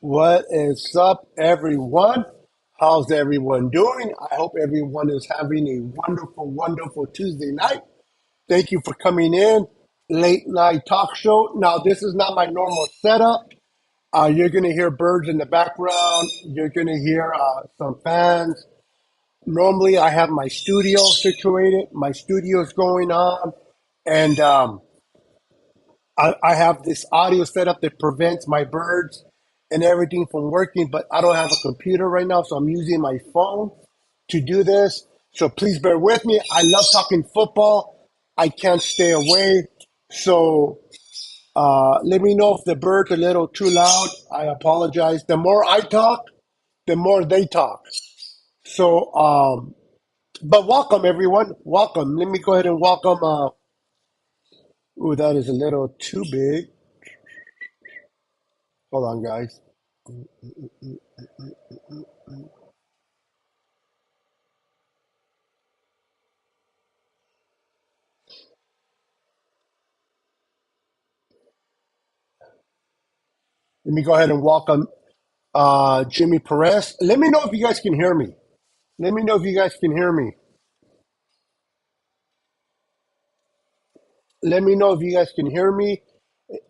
What is up, everyone? How's everyone doing? I hope everyone is having a wonderful, wonderful Tuesday night. Thank you for coming in. Late night talk show. Now, this is not my normal setup. You're going to hear birds in the background. You're going to hear some fans. Normally, I have my studio situated. My studio is going on. And I have this audio setup that prevents my birds and everything from working, but I don't have a computer right now, so I'm using my phone to do this. So please bear with me. I love talking football. I can't stay away. So let me know if the bird's a little too loud. I apologize. The more I talk, the more they talk. So, but welcome everyone. Welcome. Let me go ahead and welcome. Ooh, that is a little too big. Hold on, guys. Let me go ahead and welcome Jimmy Perez. Let me know if you guys can hear me. Let me know if you guys can hear me. Let me know if you guys can hear me.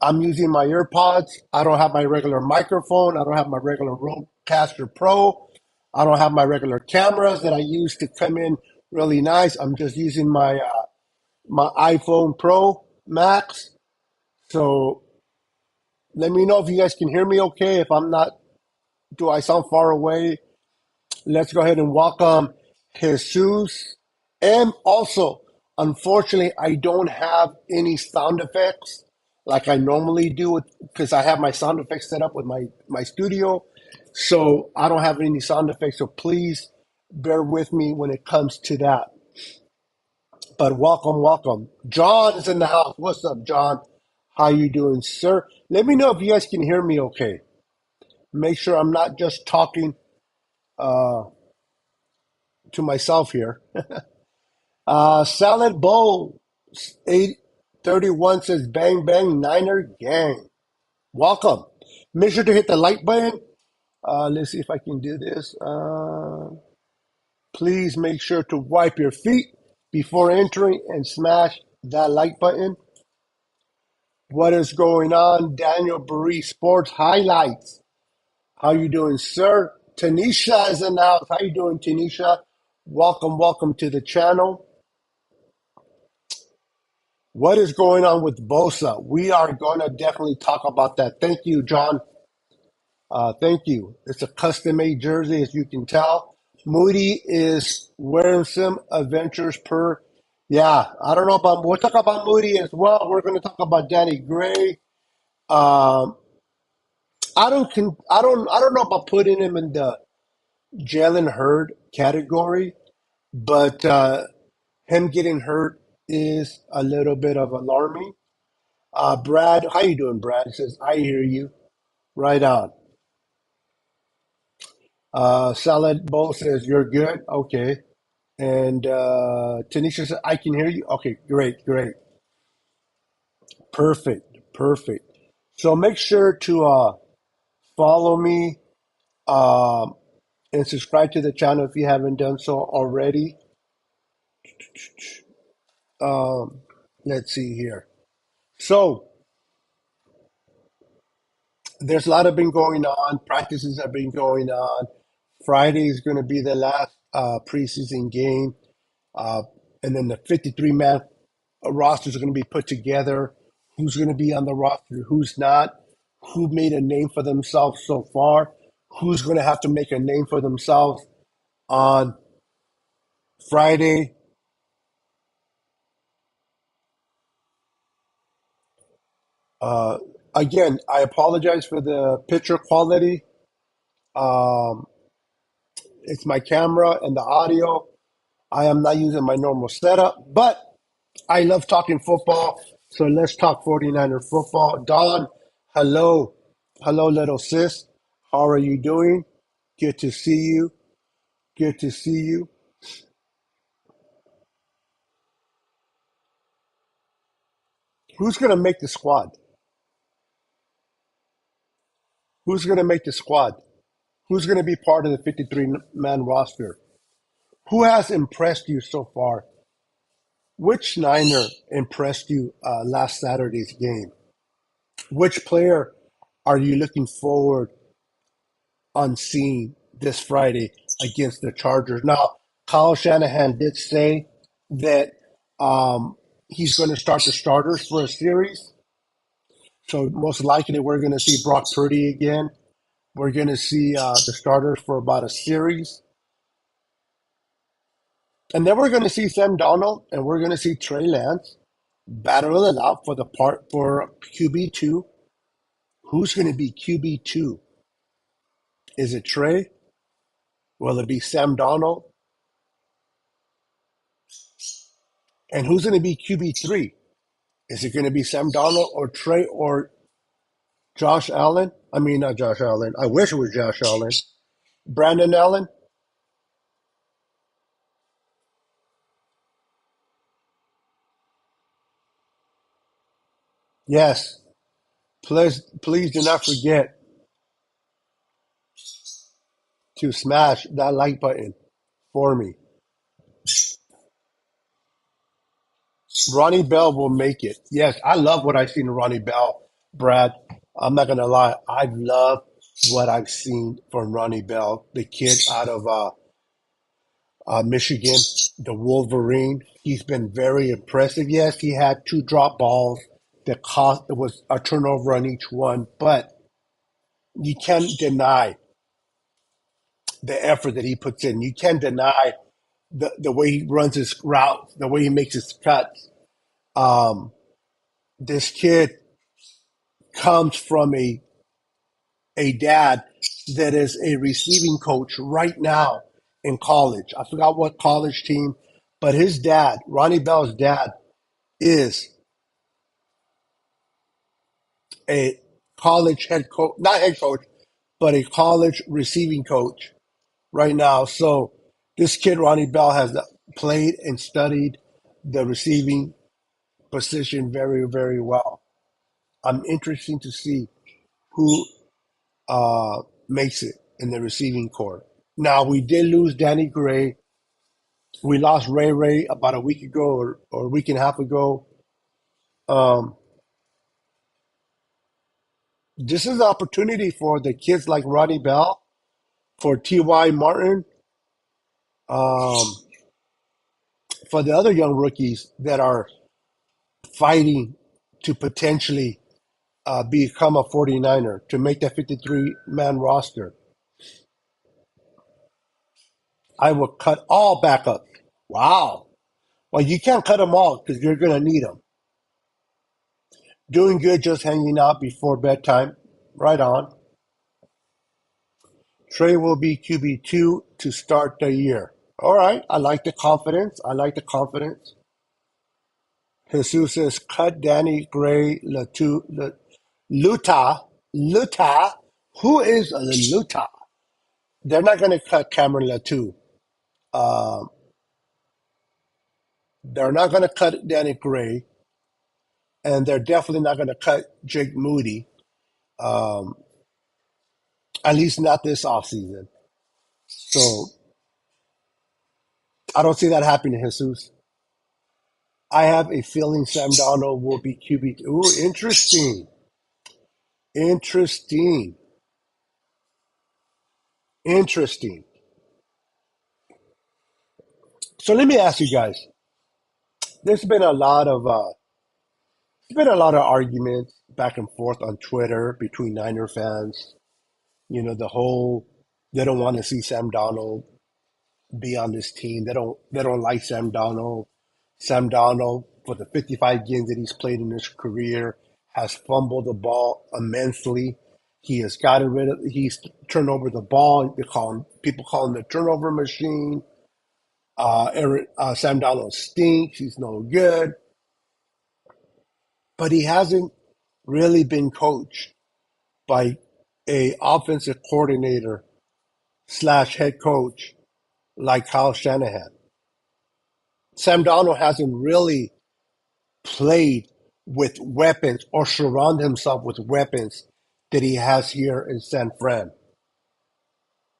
I'm using my earpods. I don't have my regular microphone. I don't have my regular Rodecaster Pro. I don't have my regular cameras that I use to come in really nice. I'm just using my iPhone Pro Max. So let me know if you guys can hear me okay. If I'm not, do I sound far away? Let's go ahead and welcome Jesus. And also, unfortunately, I don't have any sound effects like I normally do because I have my sound effects set up with my studio. So I don't have any sound effects. So please bear with me when it comes to that. But welcome, welcome. John is in the house. What's up, John? How you doing, sir? Let me know if you guys can hear me okay. Make sure I'm not just talking uh, to myself here. Salad Bowl 831 says bang bang Niner gang. Welcome. Make sure to hit the like button. Let's see if I can do this. Please make sure to wipe your feet before entering and smash that like button. What is going on? Daniel Burry Sports Highlights. How you doing, sir? Tanisha is in the house. How you doing, Tanisha? Welcome, welcome to the channel. What is going on with Bosa? We are going to definitely talk about that. Thank you, John. Thank you. It's a custom made jersey, as you can tell. Moody is wearing some adventures per. Yeah, I don't know about. We'll talk about Moody as well. We're going to talk about Danny Gray. Um, I don't know about putting him in the Jalen Hurd category, but him getting hurt is a little bit of alarming. Brad, how you doing, Brad? He says, I hear you. Right on. Salad Bowl says, you're good. Okay. And Tanisha says, I can hear you. Okay, great, great. Perfect, perfect. So make sure to follow me um, and subscribe to the channel if you haven't done so already. Um, let's see here. So there's a lot of been going on. Practices have been going on. Friday is going to be the last preseason game. Uh, and then the 53-man rosters are going to be put together. Who's going to be on the roster? Who's not? Who made a name for themselves so far? Who's going to have to make a name for themselves on Friday? Uh, Again, I apologize for the picture quality. Um, it's my camera and the audio. I am not using my normal setup, but I love talking football. So let's talk 49er football. Dawn, hello. Hello, little sis. How are you doing? Good to see you. Good to see you. Who's going to make the squad? Who's going to make the squad? Who's going to be part of the 53-man roster? Who has impressed you so far? Which Niner impressed you last Saturday's game? Which player are you looking forward on seeing this Friday against the Chargers? Now, Kyle Shanahan did say that he's going to start the starters for a series. So most likely we're going to see Brock Purdy again. We're going to see the starters for about a series. And then we're going to see Sam Donald and we're going to see Trey Lance battle it out for the part for QB2. Who's going to be QB2? Is it Trey? Will it be Sam Donald? And who's going to be QB3? Is it going to be Sam Donald or Trey or Josh Allen? I mean, not Josh Allen. I wish it was Josh Allen. Brandon Allen? Yes. Please do not forget to smash that like button for me. Ronnie Bell will make it. Yes, I love what I've seen of Ronnie Bell, Brad. I'm not going to lie. I love what I've seen from Ronnie Bell, the kid out of Michigan, the Wolverine. He's been very impressive. Yes, he had two drop balls that cost it was a turnover on each one, but you can't deny the effort that he puts in. You can't deny the way he runs his routes, the way he makes his cuts. Um, this kid comes from a dad that is a receiving coach right now in college. I forgot what college team, but his dad, Ronnie Bell's dad, is a college head coach, not head coach, but a college receiving coach right now. So this kid, Ronnie Bell, has played and studied the receiving position very, very well. I'm interested to see who makes it in the receiving corps. Now, we did lose Danny Gray. We lost Ray Ray about a week ago or a week and a half ago. Um, this is an opportunity for the kids like Ronnie Bell, for T.Y. Martin, um, for the other young rookies that are fighting to potentially become a 49er, to make that 53-man roster. I will cut all backups. Wow. Well, you can't cut them all because you're going to need them. Doing good, just hanging out before bedtime. Right on. Trey will be QB2 to start the year. All right. I like the confidence. I like the confidence. Jesus says, cut Danny Gray, Luta. Luta. Who is Luta? They're not going to cut Cameron Latu. Um, they're not going to cut Danny Gray, and they're definitely not going to cut Jake Moody, um, at least not this offseason. So I don't see that happening, Jesus. I have a feeling Sam Darnold will be QB. Ooh, interesting. Interesting. Interesting. So let me ask you guys. There's been a lot of arguments back and forth on Twitter between Niner fans. You know, the whole they don't want to see Sam Darnold be on this team. They don't like Sam Darnold. Sam Darnold, for the 55 games that he's played in his career, has fumbled the ball immensely. He has gotten rid of. He's turned over the ball. People call him the turnover machine. Sam Darnold stinks. He's no good. But he hasn't really been coached by a offensive coordinator slash head coach like Kyle Shanahan. Sam Darnold hasn't really played with weapons or surrounded himself with weapons that he has here in San Fran.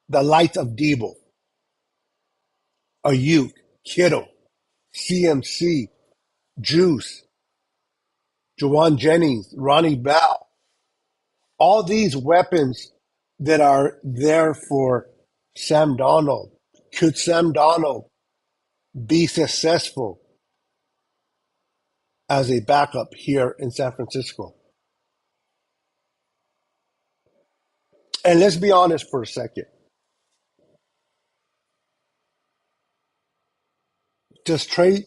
The likes of Debo, Ayuk, Kittle, CMC, Juice, Jawan Jennings, Ronnie Bell, all these weapons that are there for Sam Darnold. Could Sam Darnold be successful as a backup here in San Francisco? And let's be honest for a second. Does Trey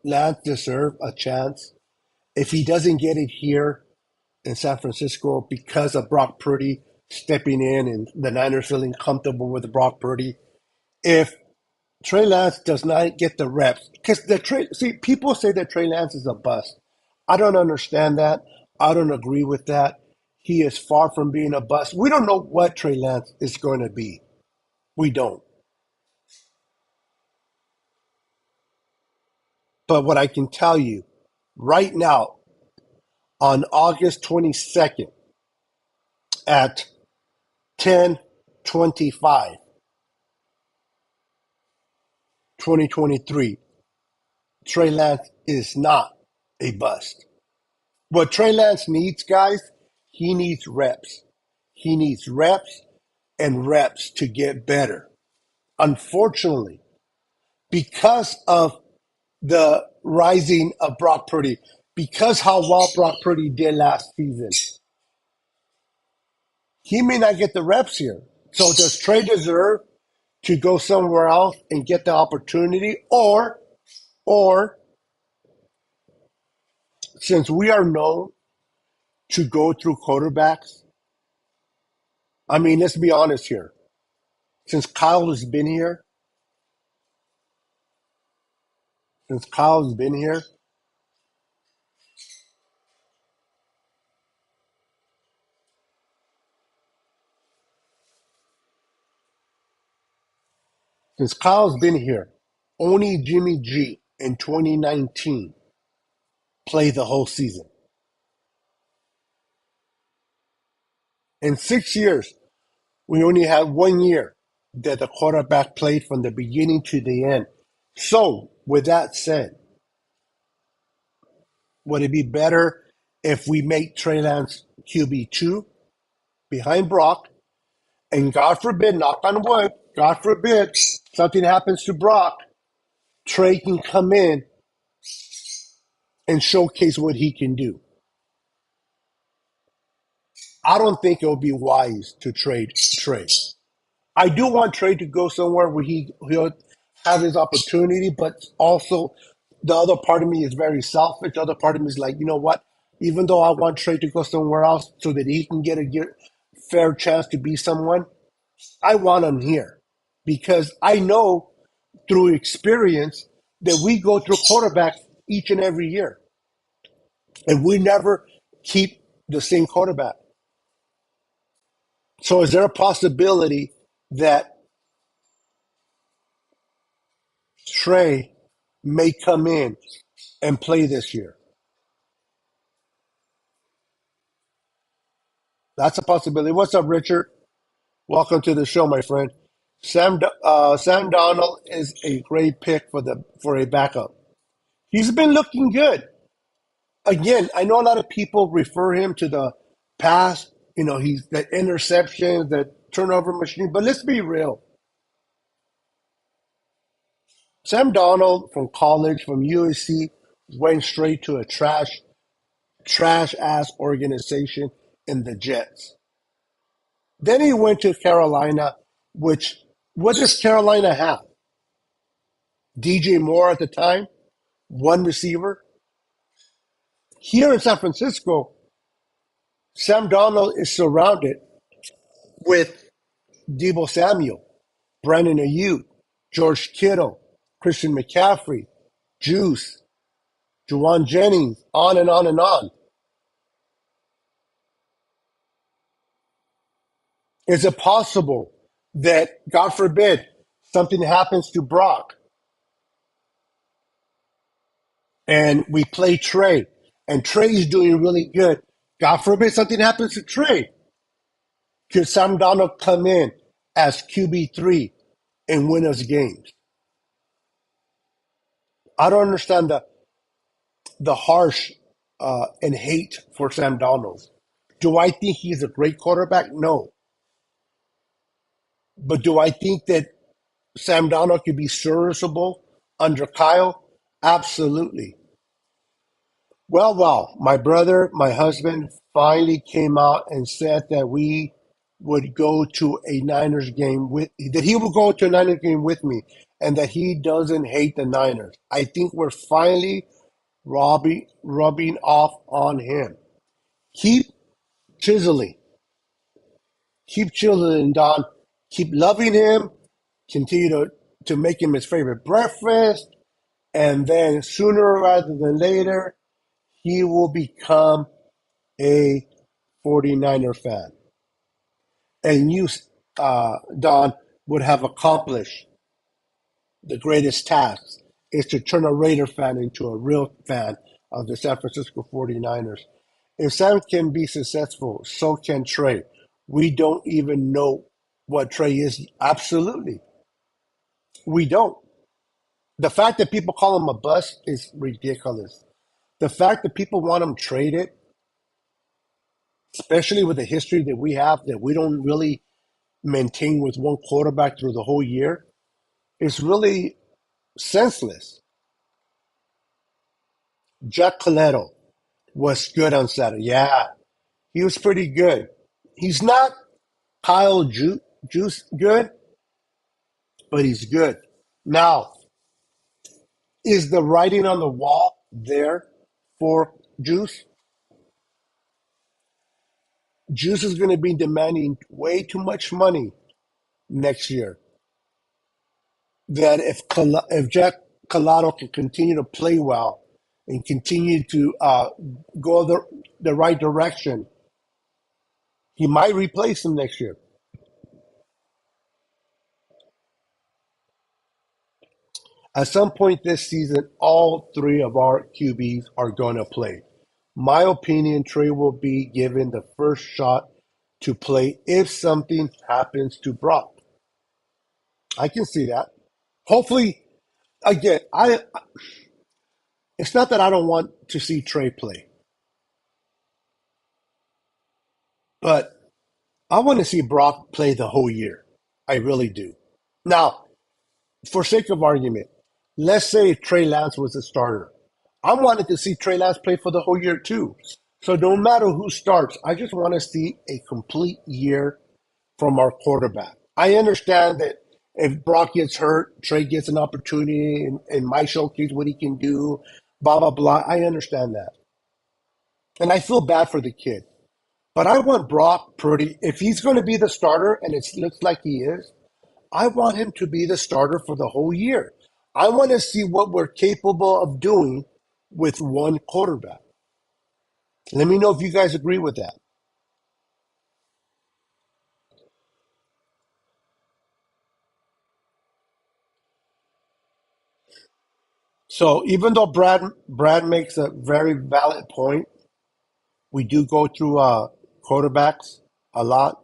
Lance deserve a chance if he doesn't get it here in San Francisco because of Brock Purdy stepping in and the Niners feeling comfortable with Brock Purdy? If Trey Lance does not get the reps, because people say that Trey Lance is a bust. I don't understand that. I don't agree with that. He is far from being a bust. We don't know what Trey Lance is going to be. We don't. But what I can tell you right now, on August 22nd at 10:25, 2023, Trey Lance is not a bust. What Trey Lance needs, guys, he needs reps. He needs reps and reps to get better. Unfortunately, because of the rising of Brock Purdy, because how well Brock Purdy did last season, he may not get the reps here. So does Trey deserve to go somewhere else and get the opportunity? Or since we are known to go through quarterbacks, I mean, let's be honest here. Since Kyle has been here, since Kyle has been here, since Kyle's been here, only Jimmy G in 2019 played the whole season. In 6 years, we only had 1 year that the quarterback played from the beginning to the end. So, with that said, would it be better if we make Trey Lance QB2 behind Brock? And God forbid, knock on wood, God forbid, something happens to Brock, Trey can come in and showcase what he can do. I don't think it would be wise to trade Trey. I do want Trey to go somewhere where he'll have his opportunity, but also the other part of me is very selfish. The other part of me is like, you know what? Even though I want Trey to go somewhere else so that he can get a fair chance to be someone, I want him here because I know through experience that we go through quarterbacks each and every year, and we never keep the same quarterback. So, is there a possibility that Trey may come in and play this year? That's a possibility. What's up, Richard? Welcome to the show, my friend. Sam Donald is a great pick for a backup. He's been looking good. Again, I know a lot of people refer him to the past. You know, he's the interception, the turnover machine. But let's be real. Sam Donald from college, from USC, went straight to a trash ass organization in the Jets. Then he went to Carolina, which what does Carolina have? DJ Moore at the time, one receiver. Here in San Francisco, Sam Donald is surrounded with Debo Samuel, Brandon Ayuk, George Kittle, Christian McCaffrey, Juice, Juwan Jennings, on and on and on. Is it possible that, God forbid, something happens to Brock and we play Trey and Trey is doing really good? God forbid something happens to Trey. Could Sam Donald come in as QB3 and win us games? I don't understand the harsh and hate for Sam Donald. Do I think he's a great quarterback? No. But do I think that Sam Donald could be serviceable under Kyle? Absolutely. Well, my brother, my husband finally came out and said that we would go to a Niners game that he will go to a Niners game with me and that he doesn't hate the Niners. I think we're finally rubbing off on him. Keep chiseling. Keep chiseling, Don. Keep loving him. Continue to make him his favorite breakfast. And then sooner rather than later, he will become a 49er fan. And you, Don, would have accomplished the greatest task is to turn a Raider fan into a real fan of the San Francisco 49ers. If Sam can be successful, so can Trey. We don't even know what Trey is. Absolutely. We don't. The fact that people call him a bust is ridiculous. The fact that people want him traded, especially with the history that we have, that we don't really maintain with one quarterback through the whole year, is really senseless. Jack Coletto was good on Saturday. Yeah, he was pretty good. He's not Juice good, but he's good. Now, is the writing on the wall there for Juice? Juice is going to be demanding way too much money next year. That if Jack Collado can continue to play well and continue to go the right direction, he might replace him next year. At some point this season, all three of our QBs are going to play. My opinion, Trey will be given the first shot to play if something happens to Brock. I can see that. Hopefully, again, it's not that I don't want to see Trey play, but I want to see Brock play the whole year. I really do. Now, for sake of argument, let's say Trey Lance was a starter. I wanted to see Trey Lance play for the whole year too. So no matter who starts, I just want to see a complete year from our quarterback. I understand that if Brock gets hurt, Trey gets an opportunity and might showcase what he can do, blah, blah, blah. I understand that. And I feel bad for the kid. But I want Brock Purdy, if he's going to be the starter, and it looks like he is, I want him to be the starter for the whole year. I want to see what we're capable of doing with one quarterback. Let me know if you guys agree with that. So even though Brad makes a very valid point, we do go through quarterbacks a lot.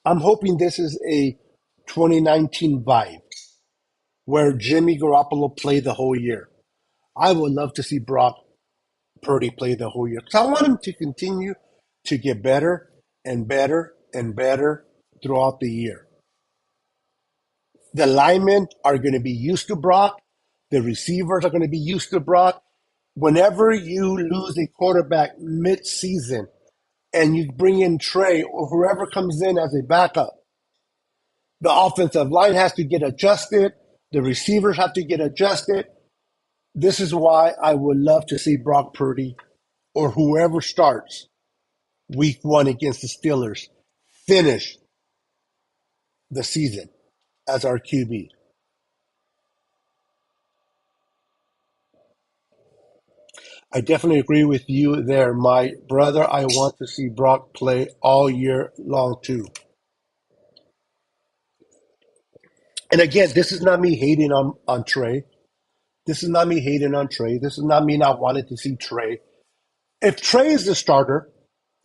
I'm hoping this is a 2019 vibe where Jimmy Garoppolo played the whole year. I would love to see Brock Purdy play the whole year because I want him to continue to get better and better and better throughout the year. The linemen are going to be used to Brock. The receivers are going to be used to Brock. Whenever you lose a quarterback mid-season and you bring in Trey or whoever comes in as a backup, the offensive line has to get adjusted. The receivers have to get adjusted. This is why I would love to see Brock Purdy or whoever starts week one against the Steelers finish the season as our QB. I definitely agree with you there, my brother. I want to see Brock play all year long too. And again, this is not me hating on Trey. This is not me hating on Trey. This is not me not wanting to see Trey. If Trey is the starter,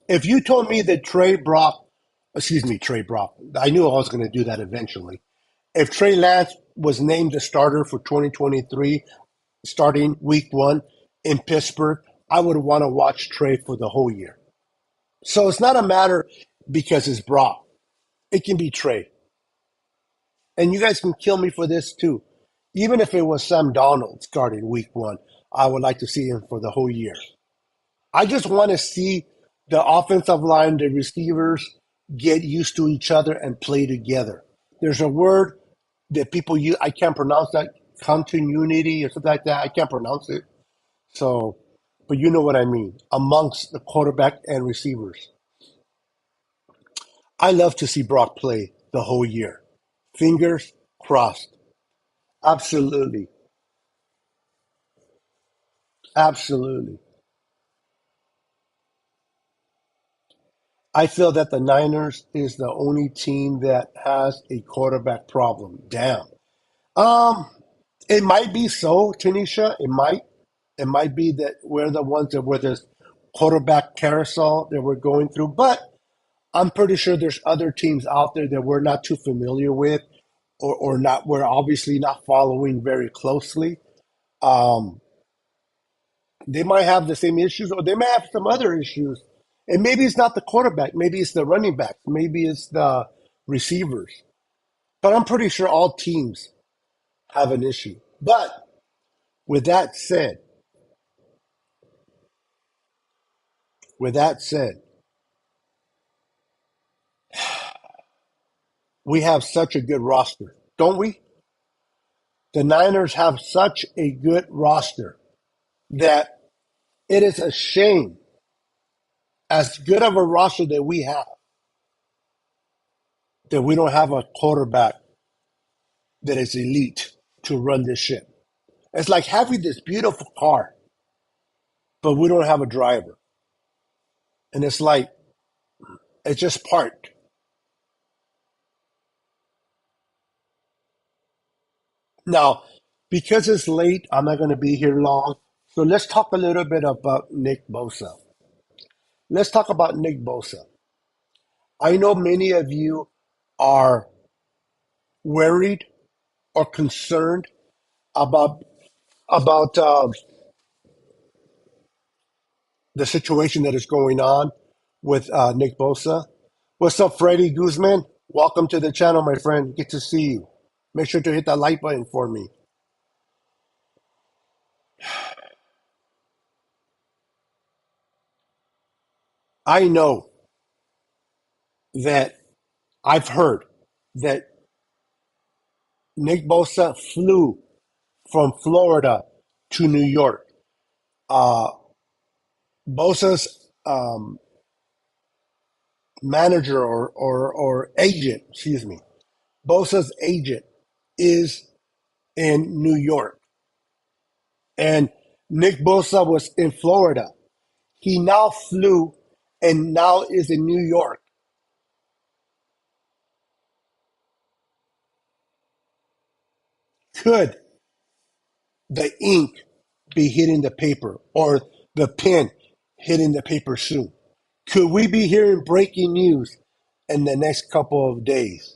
if you told me that Trey Brock Excuse me, Trey Brock. I knew I was going to do that eventually. If Trey Lance was named the starter for 2023, starting week one in Pittsburgh, I would want to watch Trey for the whole year. So it's not a matter because it's Brock. It can be Trey. And you guys can kill me for this too. Even if it was Sam Donald starting week one, I would like to see him for the whole year. I just want to see the offensive line, the receivers get used to each other and play together. There's a word that people use, I can't pronounce that, continuity or something like that. I can't pronounce it. So, but you know what I mean, amongst the quarterback and receivers. I love to see Brock play the whole year. Fingers crossed. Absolutely. Absolutely. I feel that the Niners is the only team that has a quarterback problem. Damn. Um, it might be so, Tanisha. It might. It might be that we're the ones that were this quarterback carousel that we're going through. But I'm pretty sure there's other teams out there that we're not too familiar with, or not. We're obviously not following very closely. Um, they might have the same issues, or they may have some other issues. And maybe it's not the quarterback. Maybe it's the running back. Maybe it's the receivers. But I'm pretty sure all teams have an issue. But with that said, with that said, we have such a good roster, don't we? The Niners have such a good roster that it is a shame, as good of a roster that we have, that we don't have a quarterback that is elite to run this ship. It's like having this beautiful car, but we don't have a driver. And it's like, it's just parked. Now, because it's late, I'm not going to be here long. So let's talk a little bit about Nick Bosa. Let's talk about Nick Bosa. I know many of you are worried or concerned about about the situation that is going on with Nick Bosa. What's up, Freddie Guzman? Welcome to the channel, my friend. Good to see you. Make sure to hit that like button for me. I know that I've heard that Nick Bosa flew from Florida to New York. Uh, Bosa's manager or agent, excuse me, Bosa's agent is in New York. And Nick Bosa was in Florida. He now flew and now is in New York. Could the ink be hitting the paper or the pen hitting the paper soon? Could we be hearing breaking news in the next couple of days?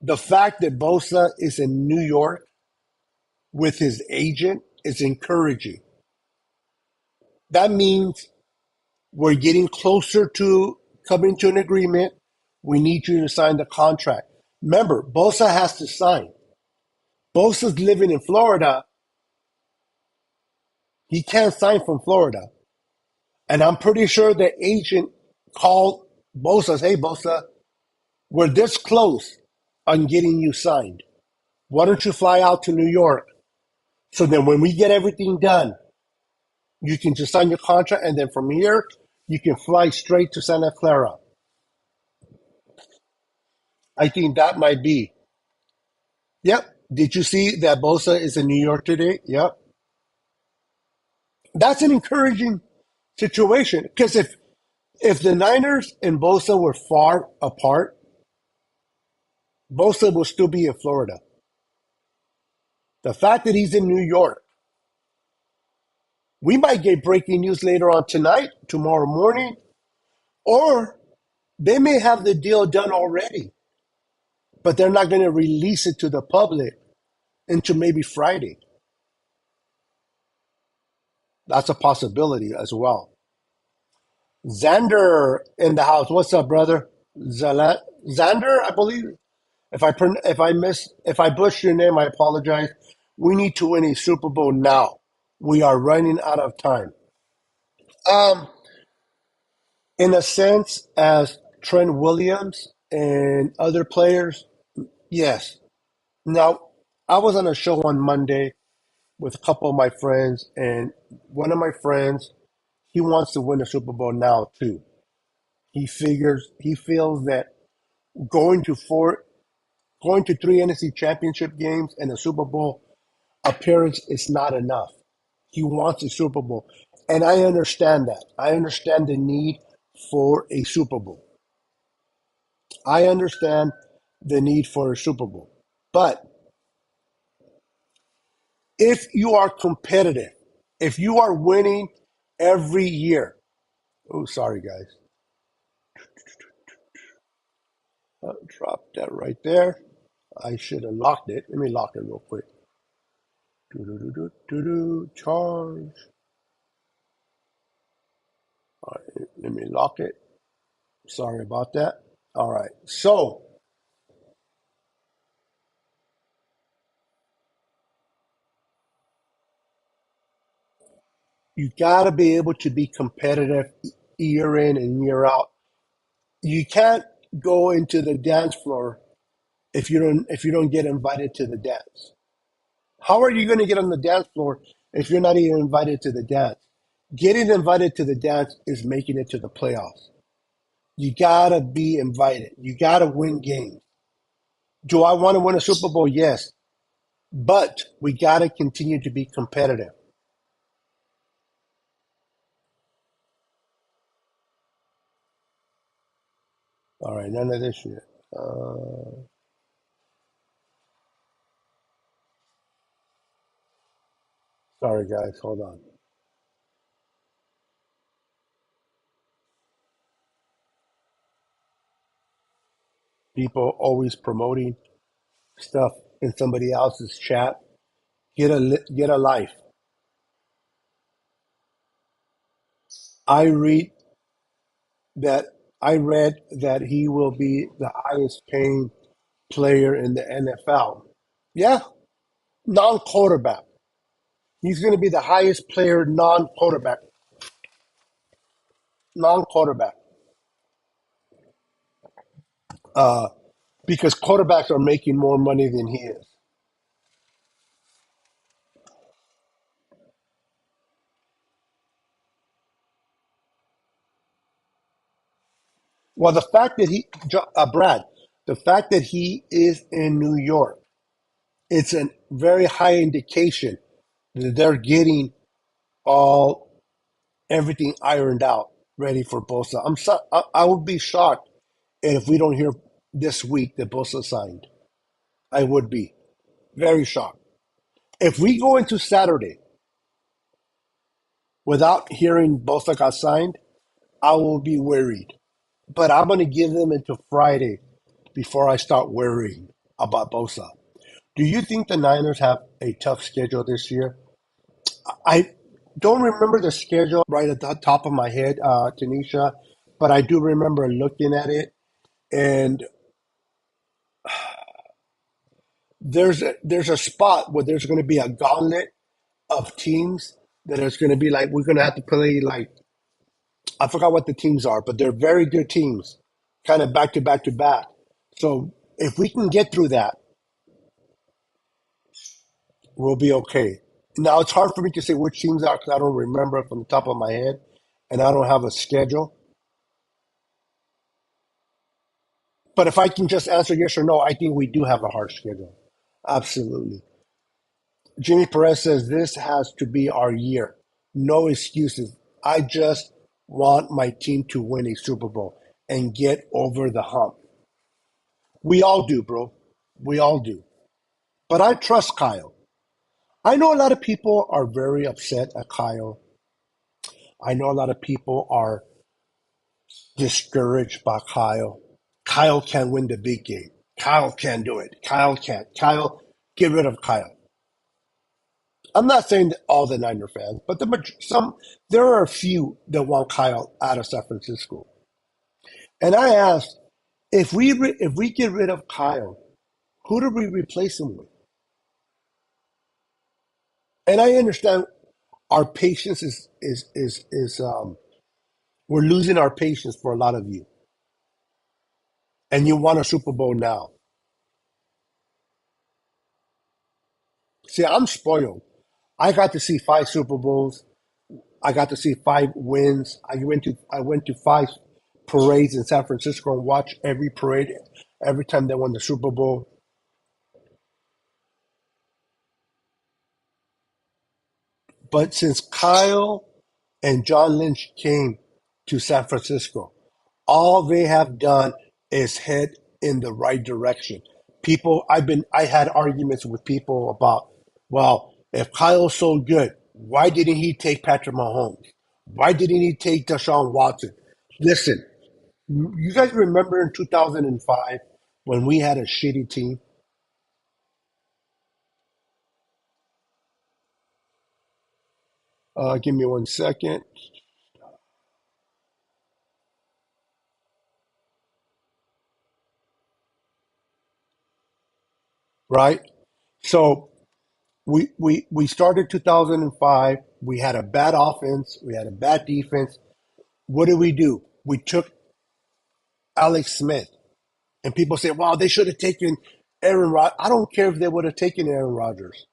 The fact that Bosa is in New York with his agent is encouraging. That means we're getting closer to coming to an agreement. We need you to sign the contract. Remember, Bosa has to sign. Bosa's living in Florida. He can't sign from Florida. And I'm pretty sure the agent called Bosa, hey, Bosa, we're this close on getting you signed. Why don't you fly out to New York? So then when we get everything done, you can just sign your contract. And then from here, you can fly straight to Santa Clara. I think that might be. Yep. Did you see that Bosa is in New York today? Yep. That's an encouraging situation because if the Niners and Bosa were far apart, Bosa will still be in Florida. The fact that he's in New York, we might get breaking news later on tonight, tomorrow morning, Or they may have the deal done already, but they're not going to release it to the public until maybe Friday. That's a possibility as well. Xander in the house. What's up, brother? Xander, I believe. If I butcher your name, I apologize. We need to win a Super Bowl now. We are running out of time. Um, in a sense, as Trent Williams and other players, yes. Now, I was on a show on Monday with a couple of my friends, and one of my friends, he wants to win the Super Bowl now too. He feels that going to four, going to three NFC Championship games and a Super Bowl appearance is not enough. He wants a Super Bowl, and I understand that. I understand the need for a Super Bowl. I understand the need for a Super Bowl, but if you are competitive, if you are winning every year, oh, sorry guys, drop that right there. I should have locked it. Let me lock it real quick. Charge. All right, let me lock it. Sorry about that. All right. So you got to be able to be competitive year in and year out. You can't go into the dance floor if you don't get invited to the dance. How are you going to get on the dance floor if you're not even invited to the dance? Getting invited to the dance is making it to the playoffs. You gotta be invited. You gotta win games. Do I want to win a Super Bowl? Yes. But we gotta continue to be competitive. All right, none of this shit. Sorry, guys. Hold on. People always promoting stuff in somebody else's chat. Get a life. I read that I read that he will be the highest paying player in the NFL. Yeah, non-quarterback. He's going to be the highest player non-quarterback, uh, because quarterbacks are making more money than he is. Well, the fact that Brad, the fact that he is in New York, it's a very high indication that they're getting all everything ironed out, ready for Bosa. I would be shocked if we don't hear this week that Bosa signed. I would be very shocked. If we go into Saturday without hearing Bosa got signed, I will be worried. But I'm going to give them until Friday before I start worrying about Bosa. Do you think the Niners have a tough schedule this year? I don't remember the schedule right at the top of my head, Tanisha, but I do remember looking at it. And there's a spot where there's going to be a gauntlet of teams that is going to be like we're going to have to play like I forgot what the teams are, but they're very good teams, kind of back to back to back. So if we can get through that, we'll be okay. Now it's hard for me to say which teams are because I don't remember from the top of my head, and I don't have a schedule. But if I can just answer yes or no, I think we do have a hard schedule. Absolutely. Jimmy Perez says this has to be our year. No excuses. I just want my team to win a Super Bowl and get over the hump. We all do, bro. We all do. But I trust Kyle. I know a lot of people are very upset at Kyle. I know a lot of people are discouraged by Kyle. Kyle can't win the big game. Kyle can't do it. Kyle can't. Kyle, get rid of Kyle. I'm not saying that all the Niner fans, but there are a few that want Kyle out of San Francisco. And I asked, if we get rid of Kyle, who do we replace him with? And I understand our patience is we're losing our patience for a lot of you, and you want a Super Bowl now. See, I'm spoiled. I got to see five Super Bowls. I got to see five wins. I went to five parades in San Francisco and watched every parade every time they won the Super Bowl. But since Kyle and John Lynch came to San Francisco, all they have done is head in the right direction. I had arguments with people about, well, if Kyle's so good, why didn't he take Patrick Mahomes? Why didn't he take Deshaun Watson? Listen, you guys remember in 2005 when we had a shitty team? Give me 1 second, right? So we started 2005. We had a bad offense. We had a bad defense. What did we do? We took Alex Smith. And people say, wow, they should have taken Aaron Rodgers. I don't care if they would have taken Aaron Rodgers.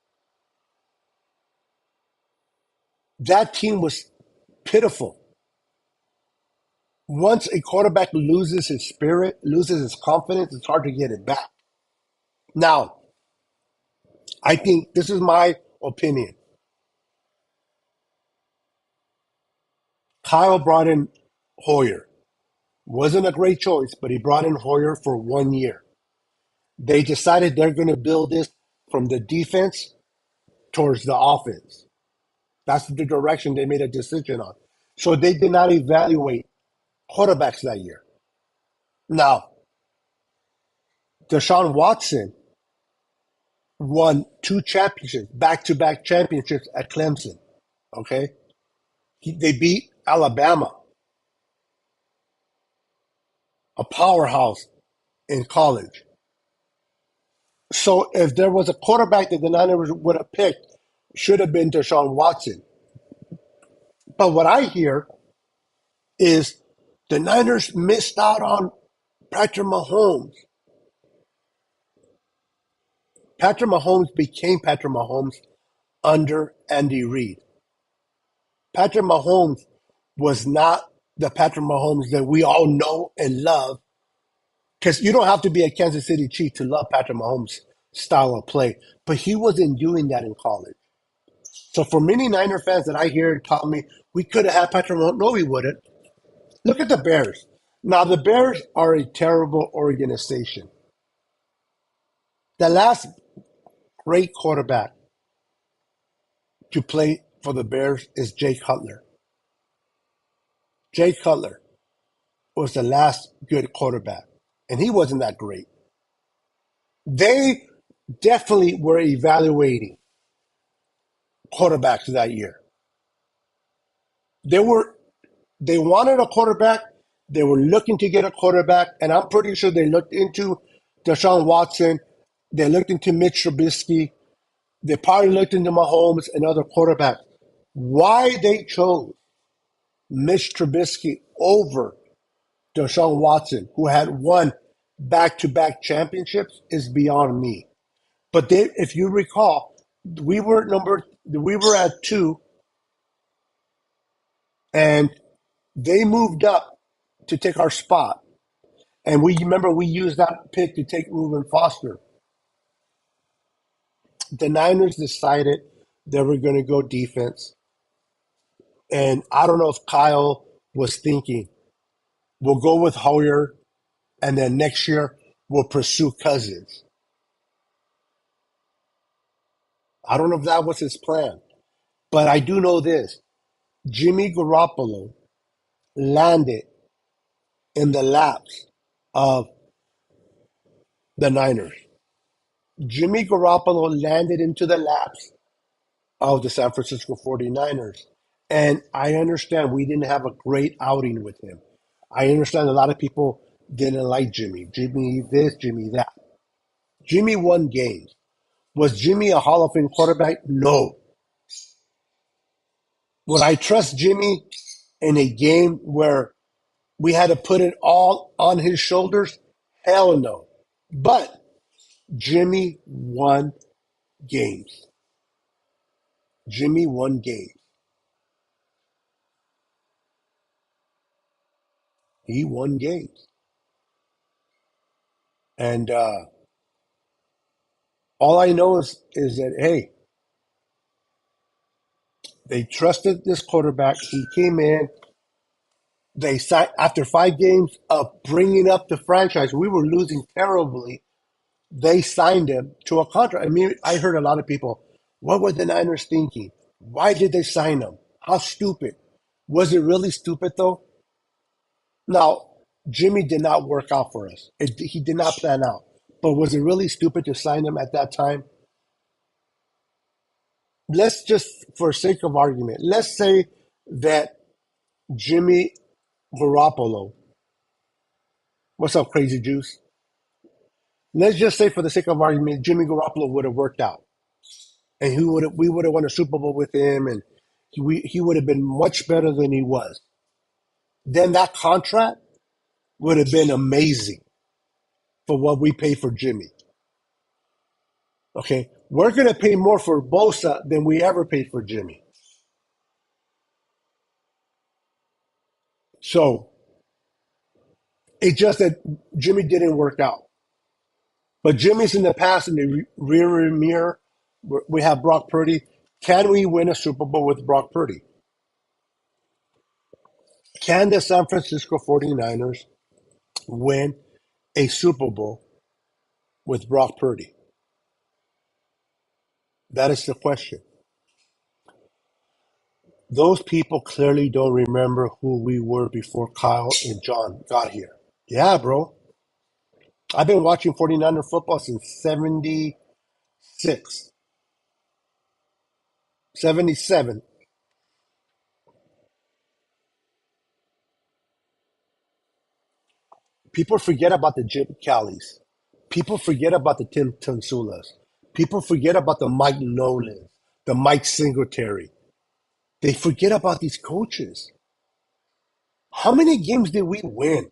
That team was pitiful. Once a quarterback loses his spirit, loses his confidence, it's hard to get it back. Now, I think this is my opinion. Kyle brought in Hoyer. Wasn't a great choice, but he brought in Hoyer for 1 year. They decided they're going to build this from the defense towards the offense. That's the direction they made a decision on. So they did not evaluate quarterbacks that year. Now, Deshaun Watson won two championships, back to back championships at Clemson. Okay. They beat Alabama, a powerhouse in college. So if there was a quarterback that the Niners would have picked, should have been Deshaun Watson. But what I hear is the Niners missed out on Patrick Mahomes. Patrick Mahomes became Patrick Mahomes under Andy Reid. Patrick Mahomes was not the Patrick Mahomes that we all know and love. Because you don't have to be a Kansas City Chief to love Patrick Mahomes' style of play. But he wasn't doing that in college. So for many Niner fans that I hear tell me, we could have had Patrick Mahomes. No, we wouldn't. Look at the Bears. Now, the Bears are a terrible organization. The last great quarterback to play for the Bears is Jay Cutler. Jay Cutler was the last good quarterback, and he wasn't that great. They definitely were evaluating quarterbacks that year. They were they wanted a quarterback. They were looking to get a quarterback, and I'm pretty sure they looked into Deshaun Watson. They looked into Mitch Trubisky. They probably looked into Mahomes and other quarterbacks. Why they chose Mitch Trubisky over Deshaun Watson, who had won back-to-back championships, is beyond me. But if you recall, we were at two, and they moved up to take our spot. And we remember we used that pick to take Reuben Foster. The Niners decided they were going to go defense. And I don't know if Kyle was thinking, we'll go with Hoyer, and then next year we'll pursue Cousins. I don't know if that was his plan. But I do know this. Jimmy Garoppolo landed in the laps of the Niners. Jimmy Garoppolo landed into the laps of the San Francisco 49ers. And I understand we didn't have a great outing with him. I understand a lot of people didn't like Jimmy. Jimmy this, Jimmy that. Jimmy won games. Was Jimmy a Hall of Fame quarterback? No. Would I trust Jimmy in a game where we had to put it all on his shoulders? Hell no. But Jimmy won games. Jimmy won games. He won games. And all I know is that, hey, they trusted this quarterback. He came in. They signed after 5 games of bringing up the franchise. We were losing terribly. They signed him to a contract. I mean, I heard a lot of people. What were the Niners thinking? Why did they sign him? How stupid. Was it really stupid though? Now, Jimmy did not work out for us. He did not plan out. But was it really stupid to sign him at that time? Let's just, for sake of argument, let's say that Jimmy Garoppolo, what's up, Crazy Juice? Let's just say, for the sake of argument, Jimmy Garoppolo would have worked out, and we would have won a Super Bowl with him, and he would have been much better than he was. Then that contract would have been amazing for what we pay for Jimmy. Okay, we're going to pay more for Bosa than we ever paid for Jimmy. So it's just that Jimmy didn't work out. But Jimmy's in the past in the rear mirror. We have Brock Purdy. Can we win a Super Bowl with Brock Purdy? Can the San Francisco 49ers win a Super Bowl with Brock Purdy? That is the question. Those people clearly don't remember who we were before Kyle and John got here. Yeah, bro. I've been watching 49er football since 76, 77. People forget about the Jim Callys. People forget about the Tim Tansulas. People forget about the Mike Nolans, the Mike Singletary. They forget about these coaches. How many games did we win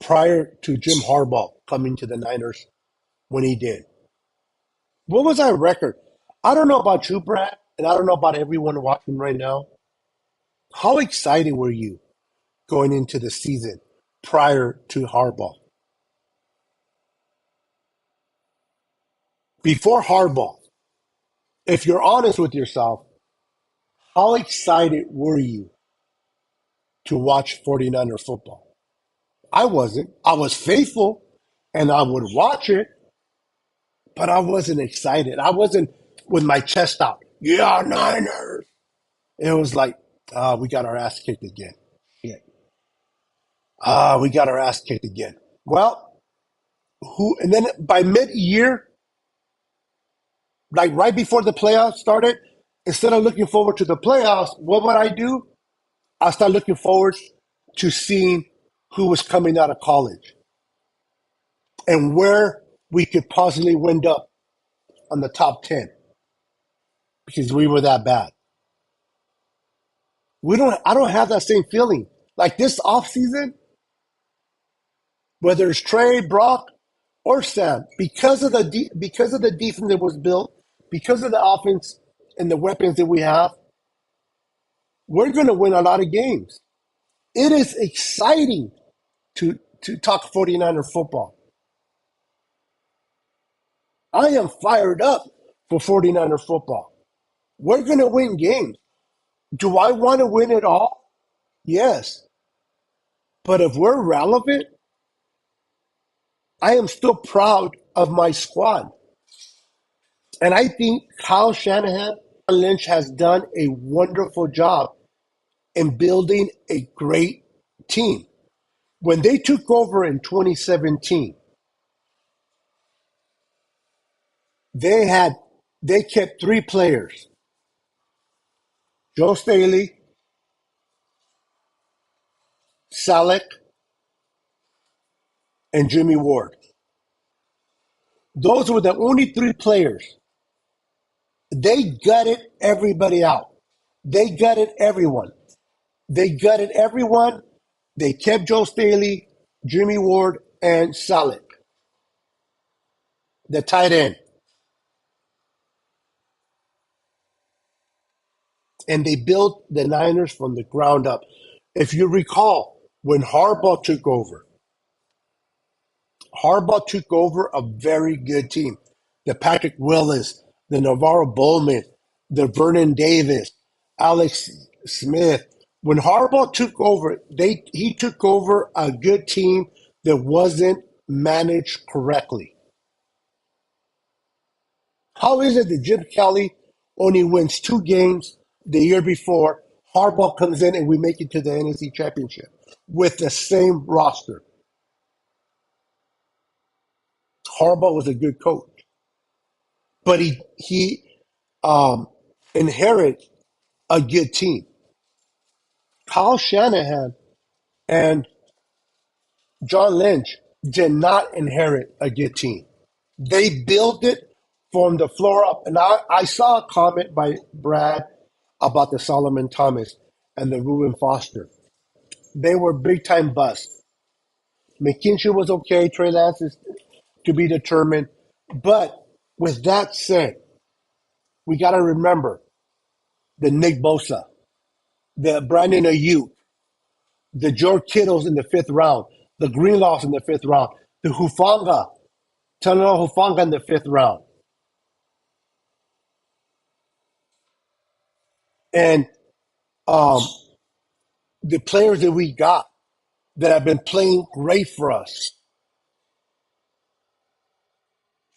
prior to Jim Harbaugh coming to the Niners when he did? What was our record? I don't know about you, Brad, and I don't know about everyone watching right now. How excited were you going into the season prior to Harbaugh? Before Harbaugh, if you're honest with yourself, how excited were you to watch 49er football? I wasn't. I was faithful and I would watch it, but I wasn't excited. I wasn't with my chest out. Yeah, Niners. It was like, we got our ass kicked again. Yeah. We got our ass kicked again. Well, and then by mid-year, like right before the playoffs started, instead of looking forward to the playoffs, what would I do? I start looking forward to seeing who was coming out of college and where we could possibly wind up on the top 10 because we were that bad. I don't have that same feeling. Like this offseason, whether it's Trey, Brock, or Sam, because of the defense that was built, because of the offense and the weapons that we have, we're going to win a lot of games. It is exciting to talk 49er football. I am fired up for 49er football. We're going to win games. Do I want to win it all? Yes. But if we're relevant, I am still proud of my squad. And I think Kyle Shanahan and Lynch has done a wonderful job in building a great team. When they took over in 2017, they had they kept three players: Joe Staley, Salek, and Jimmy Ward. Those were the only three players. They gutted everybody out. They gutted everyone. They gutted everyone. They kept Joe Staley, Jimmy Ward, and Salek, the tight end. And they built the Niners from the ground up. If you recall, when Harbaugh took over a very good team. The Patrick Willis, the Navarro Bowman, the Vernon Davis, Alex Smith. When Harbaugh took over, he took over a good team that wasn't managed correctly. How is it that Jim Kelly only wins two games the year before Harbaugh comes in and we make it to the NFC Championship with the same roster? Harbaugh was a good coach, but he um, inherit a good team. Kyle Shanahan and John Lynch did not inherit a good team. They built it from the floor up. And I saw a comment by Brad about the Solomon Thomas and the Reuben Foster. They were big time busts. McKinstry was okay. Trey Lance is to be determined. But with that said, we got to remember the Nick Bosa, the Brandon Ayuk, the George Kittles in the fifth round, the Greenlaws in the fifth round, the Talanoa Hufanga in the fifth round. And um, the players that we got that have been playing great for us.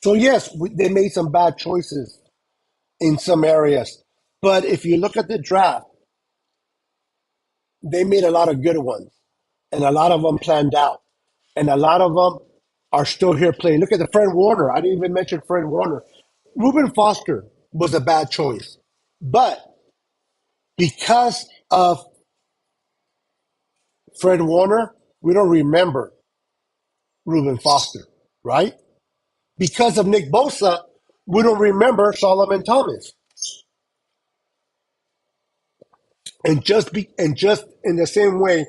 So, yes, they made some bad choices in some areas. But if you look at the draft, they made a lot of good ones, and a lot of them planned out, and a lot of them are still here playing. Look at the Fred Warner. I didn't even mention Fred Warner. Reuben Foster was a bad choice, but because of Fred Warner, we don't remember Reuben Foster, right? Because of Nick Bosa, we don't remember Solomon Thomas. And just in the same way,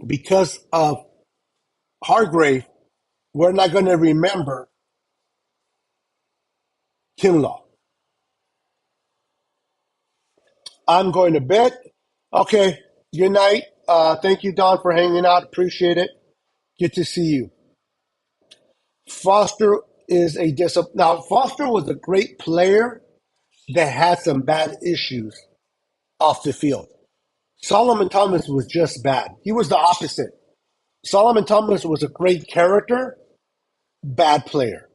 because of Hargrave, we're not going to remember Kinlaw. I'm going to bed. Okay. Good night. Thank you, Don, for hanging out. Appreciate it. Good to see you. Foster is a now. Foster was a great player that had some bad issues off the field. Solomon Thomas was just bad. He was the opposite. Solomon Thomas was a great character, bad player.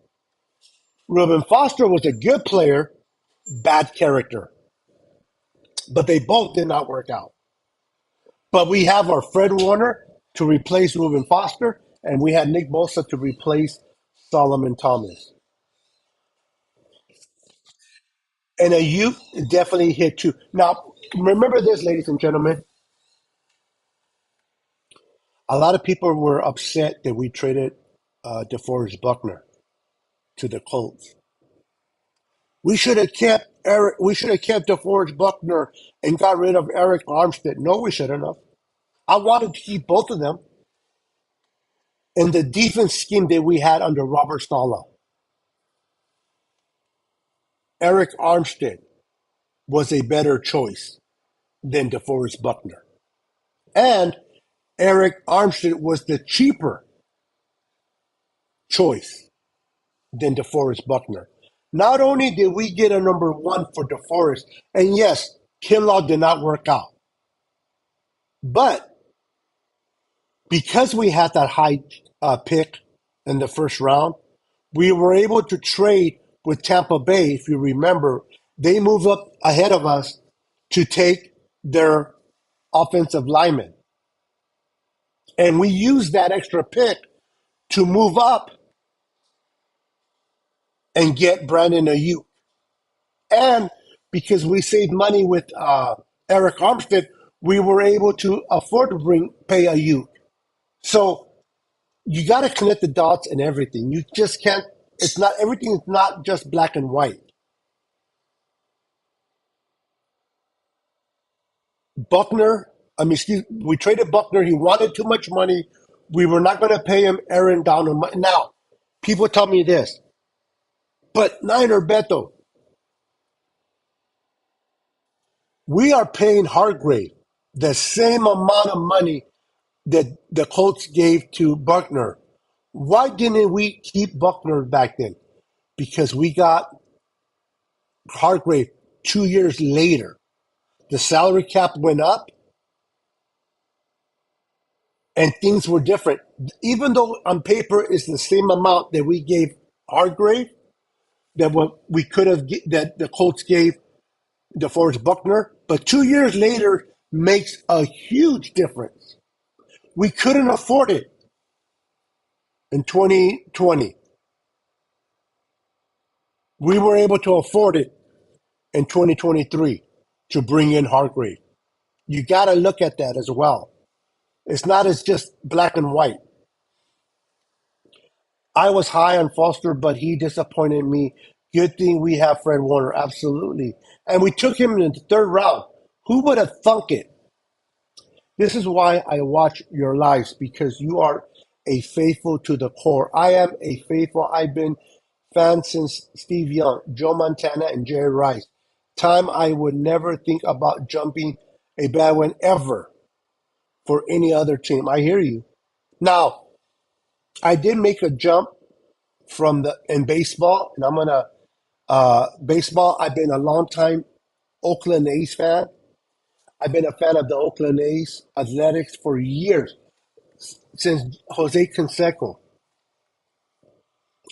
Reuben Foster was a good player, bad character. But they both did not work out. But we have our Fred Warner to replace Reuben Foster, and we had Nick Bosa to replace Solomon Thomas. And a youth definitely hit too. Now, remember this, ladies and gentlemen. A lot of people were upset that we traded DeForest Buckner to the Colts. We should have kept Eric. We should have kept DeForest Buckner and got rid of Eric Armstead. No, we shouldn't have. I wanted to keep both of them in the defense scheme that we had under Robert Saleh. Eric Armstead was a better choice than DeForest Buckner. And Eric Armstead was the cheaper choice than DeForest Buckner. Not only did we get a number one for DeForest, and yes, Kinlaw did not work out, but because we had that high pick in the first round, we were able to trade with Tampa Bay. If you remember, they moved up ahead of us to take their offensive lineman. And we used that extra pick to move up and get Brandon Ayuk. And because we saved money with Eric Armstead, we were able to afford to pay Ayuk. So you got to connect the dots and everything. You just can't. It's not everything is not just black and white. Buckner, I mean, we traded Buckner. He wanted too much money. We were not going to pay him Aaron Donald. Now, people tell me this, but Niner Beto, we are paying Hargrave the same amount of money that the Colts gave to Buckner. Why didn't we keep Buckner back then? Because we got Hargrave 2 years later. The salary cap went up and things were different. Even though on paper it's the same amount that we gave Hargrave, that what we could have that the Colts gave DeForest Buckner, but 2 years later makes a huge difference. We couldn't afford it in 2020. We were able to afford it in 2023 to bring in Hargrave. You got to look at that as well. It's not as just black and white. I was high on Foster, but he disappointed me. Good thing we have Fred Warner, absolutely. And we took him in the third round. Who would have thunk it? This is why I watch your lives, because you are a faithful to the core. I am a faithful. I've been fan since Steve Young, Joe Montana, and Jerry Rice. Time I would never think about jumping a bad one ever for any other team. I hear you. Now, I did make a jump from the in baseball, and I'm gonna baseball. I've been a long time Oakland A's fan. I've been a fan of the Oakland A's athletics for years, since Jose Canseco.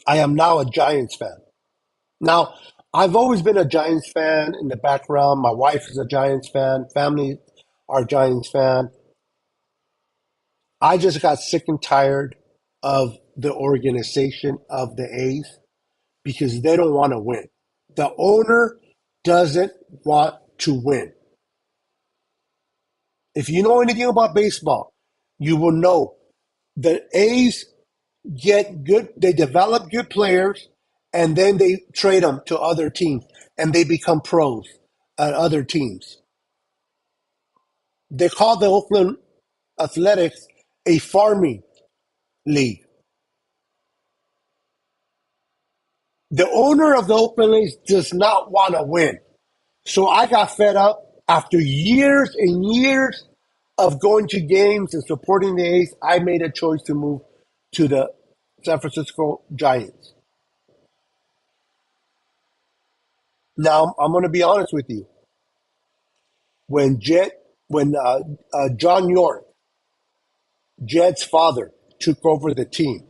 I am now a Giants fan. Now, I've always been a Giants fan in the background. My wife is a Giants fan. Family are Giants fan. I just got sick and tired of the organization of the A's because they don't want to win. The owner doesn't want to win. If you know anything about baseball, you will know the A's they develop good players, and then they trade them to other teams, and they become pros at other teams. They call the Oakland Athletics a farming league. The owner of the Oakland A's does not want to win. So I got fed up after years and years of going to games and supporting the A's. I made a choice to move to the San Francisco Giants. Now I'm going to be honest with you. When John York, Jed's father, took over the team,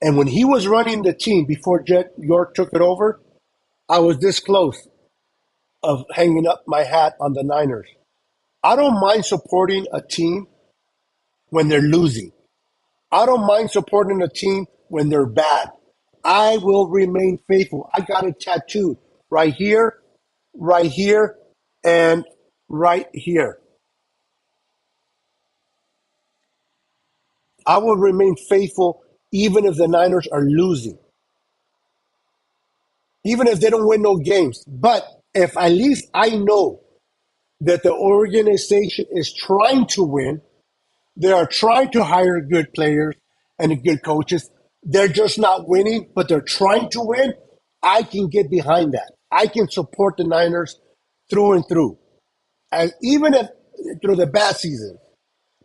and when he was running the team before Jed York took it over, I was this close of hanging up my hat on the Niners. I don't mind supporting a team when they're losing. I don't mind supporting a team when they're bad. I will remain faithful. I got it tattooed right here, and right here. I will remain faithful even if the Niners are losing, even if they don't win no games. But if at least I know that the organization is trying to win, they are trying to hire good players and good coaches. They're just not winning, but they're trying to win. I can get behind that. I can support the Niners through and through, and even if through the bad season.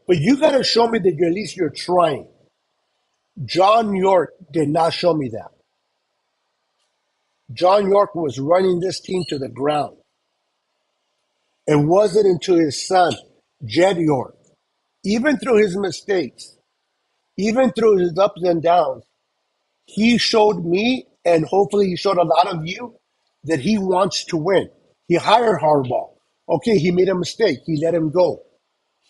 But you got to show me that at least you're trying. John York did not show me that. John York was running this team to the ground. It wasn't until his son, Jed York, even through his mistakes, even through his ups and downs, he showed me, and hopefully he showed a lot of you, that he wants to win. He hired Harbaugh. Okay, he made a mistake. He let him go.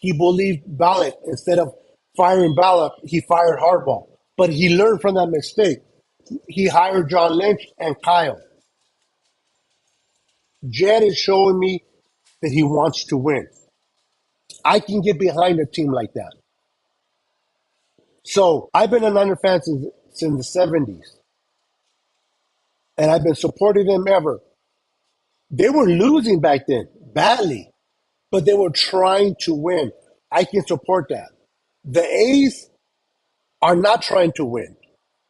He believed Ballot. Instead of firing Ballot, he fired Harbaugh. But he learned from that mistake. He hired John Lynch and Kyle. Jed is showing me that he wants to win. I can get behind a team like that. So I've been a Niner fan since the 70s, and I've been supporting them ever. They were losing back then, badly, but they were trying to win. I can support that. The A's are not trying to win.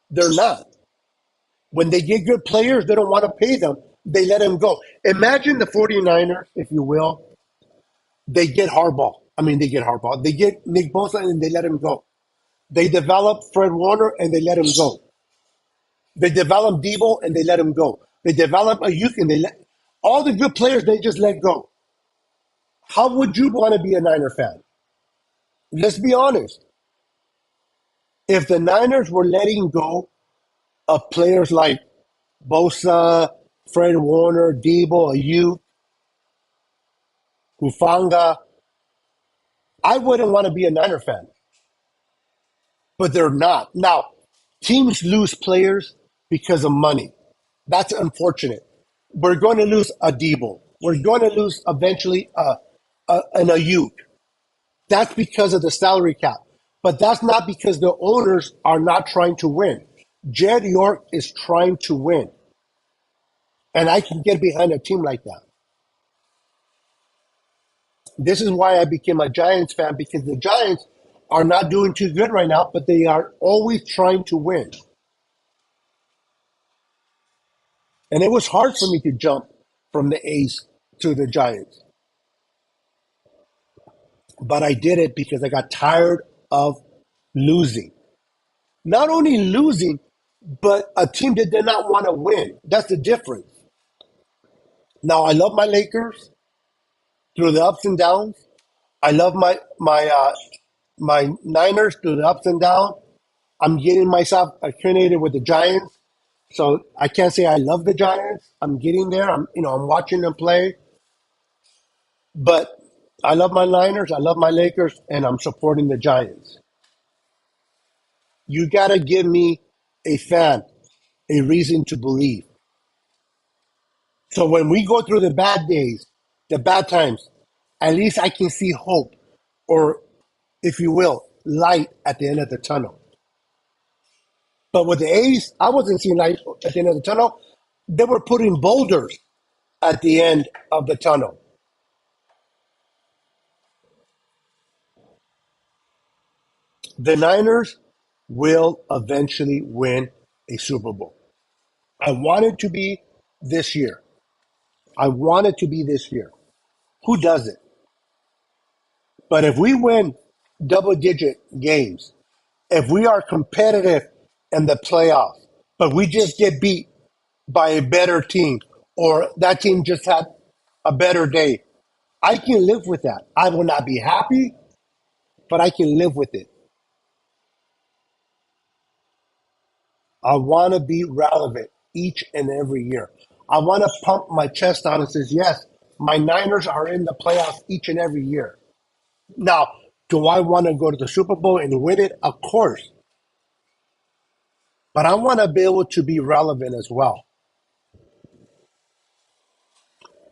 They're not. When they get good players, they don't want to pay them. They let them go. Imagine the 49ers, if you will. They get Harbaugh. I mean, they get Harbaugh. They get Nick Bosa and they let him go. They develop Fred Warner and they let him go. They develop Debo and they let him go. They develop Ayuk and they let all the good players they just let go. How would you want to be a Niner fan? Let's be honest. If the Niners were letting go of players like Bosa, Fred Warner, Debo, Ayuk, Hufanga, I wouldn't want to be a Niner fan. But they're not. Now, teams lose players because of money. That's unfortunate. We're going to lose a Debo. We're going to lose eventually an Ayuk. That's because of the salary cap. But that's not because the owners are not trying to win. Jed York is trying to win. And I can get behind a team like that. This is why I became a Giants fan, because the Giants are not doing too good right now, but they are always trying to win. And it was hard for me to jump from the A's to the Giants. But I did it because I got tired of losing. Not only losing, but a team that did not want to win. That's the difference. Now, I love my Lakers through the ups and downs. I love my Niners through the ups and downs. I'm getting myself acquainted with the Giants. So I can't say I love the Giants. I'm getting there. I'm watching them play. But I love my Niners, I love my Lakers, and I'm supporting the Giants. You got to give me a fan a reason to believe. So when we go through the bad days, the bad times, at least I can see hope, or if you will, light at the end of the tunnel. But with the A's, I wasn't seeing light at the end of the tunnel. They were putting boulders at the end of the tunnel. The Niners will eventually win a Super Bowl. I want it to be this year. I want it to be this year. Who does it? But if we win double digit games, if we are competitive in the playoffs, but we just get beat by a better team, or that team just had a better day, I can live with that. I will not be happy, but I can live with it. I want to be relevant each and every year. I want to pump my chest out and says, yes, my Niners are in the playoffs each and every year. Now, do I want to go to the Super Bowl and win it? Of course. But I want to be able to be relevant as well.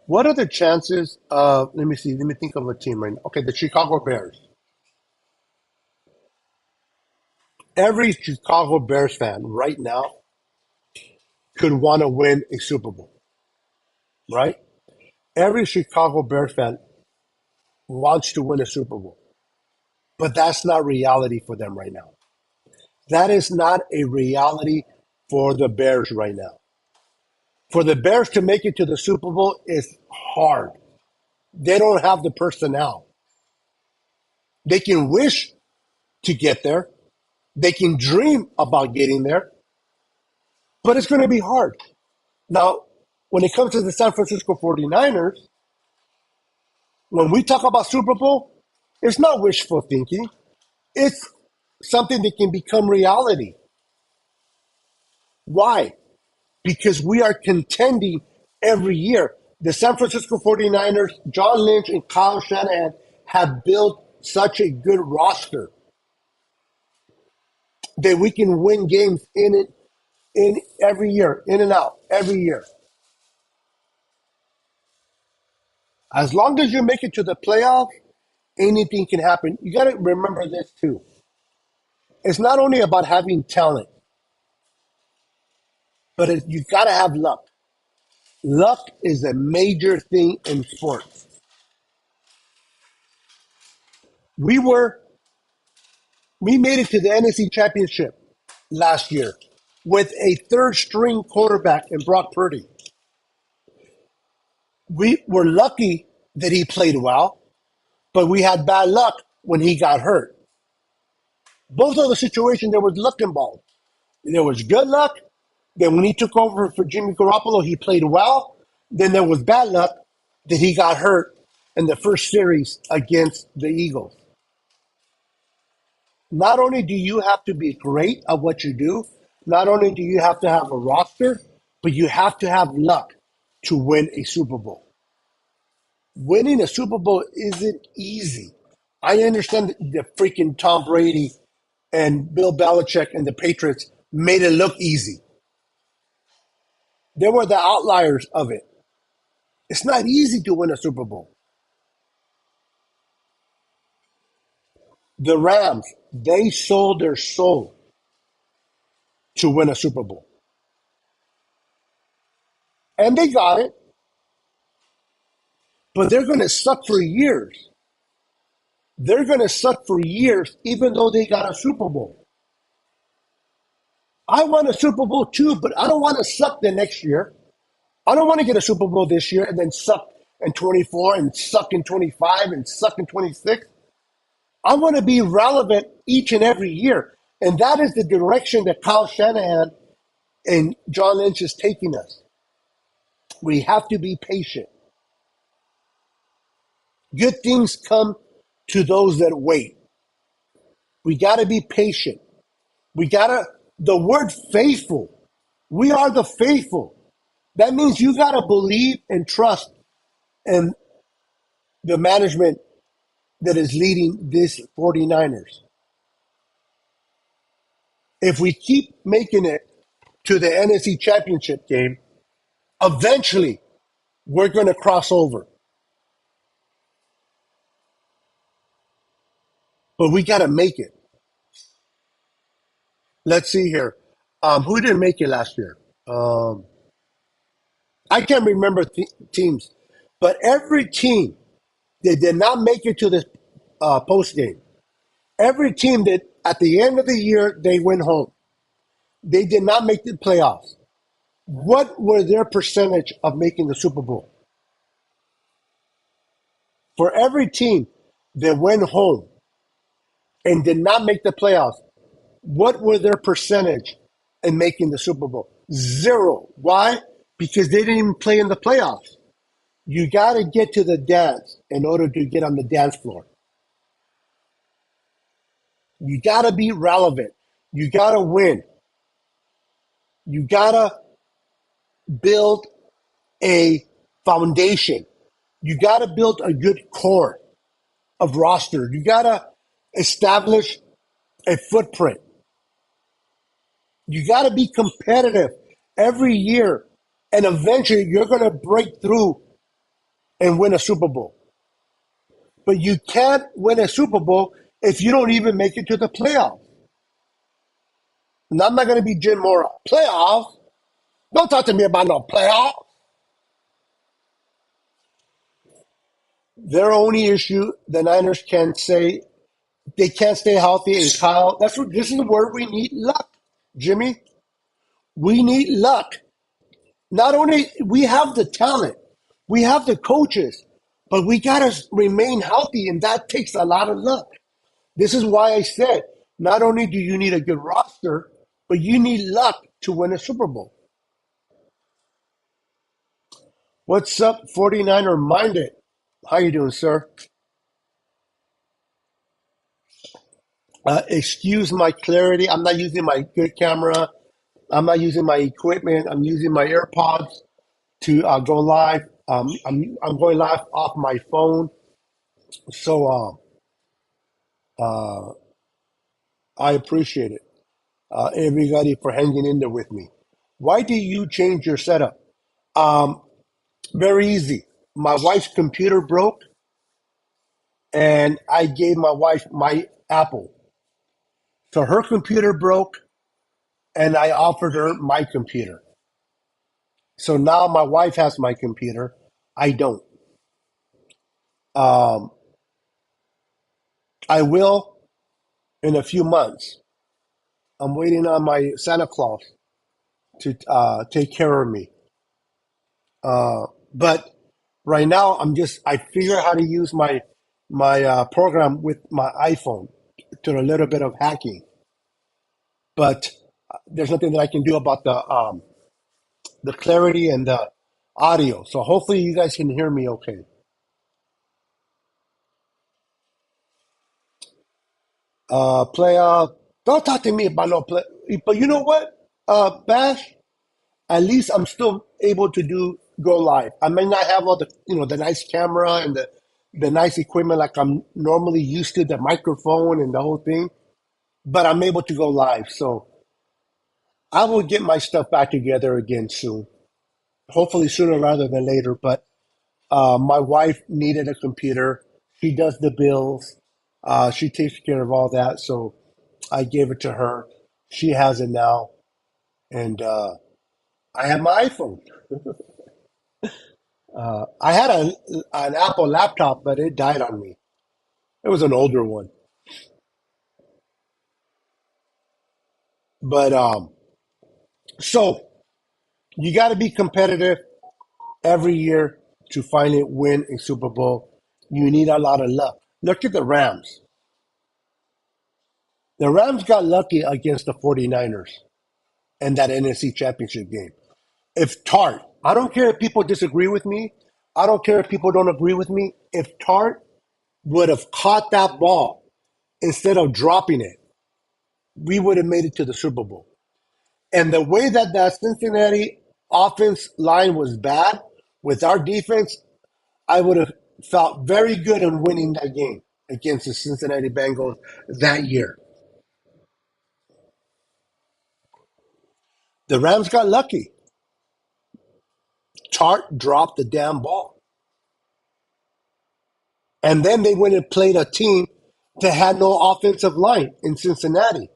What are the chances of, let me see, let me think of a team right now. Okay, the Chicago Bears. Every Chicago Bears fan right now could want to win a Super Bowl, right? Every Chicago Bears fan wants to win a Super Bowl, but that's not reality for them right now. That is not a reality for the Bears right now. For the Bears to make it to the Super Bowl is hard. They don't have the personnel. They can wish to get there. They can dream about getting there, but it's going to be hard. Now, when it comes to the San Francisco 49ers, when we talk about Super Bowl, it's not wishful thinking. It's something that can become reality. Why? Because we are contending every year. The San Francisco 49ers, John Lynch and Kyle Shanahan have built such a good roster that we can win games in every year, in and out, every year. As long as you make it to the playoffs, anything can happen. You got to remember this too. It's not only about having talent, but you got to have luck. Luck is a major thing in sports. We were we made it to the NFC Championship last year with a third string quarterback in Brock Purdy. We were lucky that he played well, but we had bad luck when he got hurt. Both of the situations there was luck involved. There was good luck. Then when he took over for Jimmy Garoppolo, he played well. Then there was bad luck that he got hurt in the first series against the Eagles. Not only do you have to be great at what you do, not only do you have to have a roster, but you have to have luck to win a Super Bowl. Winning a Super Bowl isn't easy. I understand that the freaking Tom Brady and Bill Belichick and the Patriots made it look easy. They were the outliers of it. It's not easy to win a Super Bowl. The Rams, they sold their soul to win a Super Bowl. And they got it, but they're going to suck for years. They're going to suck for years, even though they got a Super Bowl. I want a Super Bowl too, but I don't want to suck the next year. I don't want to get a Super Bowl this year and then suck in 24 and suck in 25 and suck in 26. I want to be relevant each and every year. And that is the direction that Kyle Shanahan and John Lynch is taking us. We have to be patient. Good things come to those that wait. We got to be patient. The word faithful, we are the faithful. That means you got to believe and trust in the management that is leading this 49ers. If we keep making it to the NFC Championship game, eventually we're going to cross over. But we got to make it. Let's see here. Who didn't make it last year? I can't remember teams, but every team that did not make it to the post game, every team that at the end of the year they went home, they did not make the playoffs. What were their percentage of making the Super Bowl? For every team that went home and did not make the playoffs, what were their percentage in making the Super Bowl? Zero. Why? Because they didn't even play in the playoffs. You got to get to the dance in order to get on the dance floor. You got to be relevant. You got to win. You got to build a foundation. You got to build a good core of roster. You got to establish a footprint. You got to be competitive every year, and eventually you're going to break through and win a Super Bowl. But you can't win a Super Bowl if you don't even make it to the playoffs. And I'm not going to be Jim Mora. Playoffs? Don't talk to me about no playoffs. Their only issue, the Niners can say they can't stay healthy. And Kyle, this is where we need luck, Jimmy. We need luck. Not only we have the talent, we have the coaches, but we got to remain healthy, and that takes a lot of luck. This is why I said not only do you need a good roster, but you need luck to win a Super Bowl. What's up, 49er Minded? How you doing, sir? Excuse my clarity. I'm not using my good camera. I'm not using my equipment. I'm using my AirPods to go live. I'm going live off my phone. So Uh, I appreciate it. Everybody for hanging in there with me. Why did you change your setup? Um, Very easy. My wife's computer broke, and I gave my wife my Apple. So her computer broke, and I offered her my computer. So now my wife has my computer. I don't. Um, I will in a few months. I'm waiting on my Santa Claus to take care of me. But right now, I figure how to use my program with my iPhone to a little bit of hacking. But there's nothing that I can do about the clarity and the audio. So hopefully you guys can hear me okay. Play. Don't talk to me about no play. But you know what, Bash? At least I'm still able to do go live. I may not have all the nice camera and the nice equipment like I'm normally used to, the microphone and the whole thing, but I'm able to go live. So I will get my stuff back together again soon. Hopefully sooner rather than later. But my wife needed a computer. She does the bills. She takes care of all that. So I gave it to her. She has it now, and I have my iPhone. I had an Apple laptop, but it died on me. It was an older one. But so you got to be competitive every year to finally win a Super Bowl. You need a lot of luck. Look at the Rams. The Rams got lucky against the 49ers in that NFC Championship game. If Tart, I don't care if people disagree with me, I don't care if people don't agree with me. If Tart would have caught that ball instead of dropping it, we would have made it to the Super Bowl. And the way that Cincinnati offense line was bad with our defense, I would have felt very good in winning that game against the Cincinnati Bengals that year. The Rams got lucky. Tart dropped the damn ball. And then they went and played a team that had no offensive line in Cincinnati.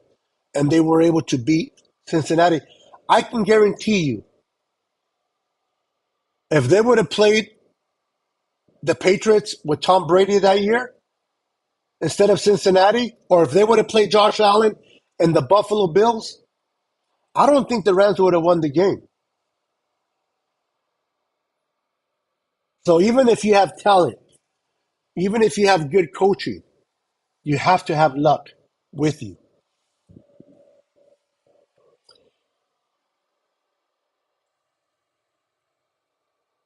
And they were able to beat Cincinnati. I can guarantee you, if they would have played the Patriots with Tom Brady that year instead of Cincinnati, or if they would have played Josh Allen and the Buffalo Bills, I don't think the Rams would have won the game. So even if you have talent, even if you have good coaching, you have to have luck with you.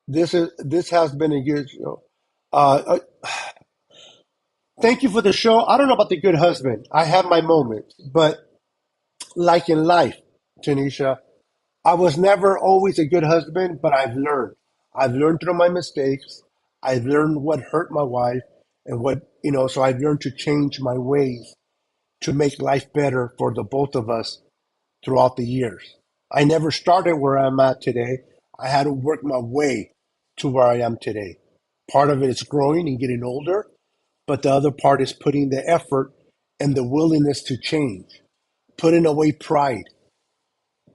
This has been a good show. Thank you for the show. I don't know about the good husband. I have my moments, but like in life, Tanisha, I was never always a good husband, but I've learned. I've learned through my mistakes. I've learned what hurt my wife and so I've learned to change my ways to make life better for the both of us throughout the years. I never started where I'm at today. I had to work my way to where I am today. Part of it is growing and getting older, but the other part is putting the effort and the willingness to change, putting away pride.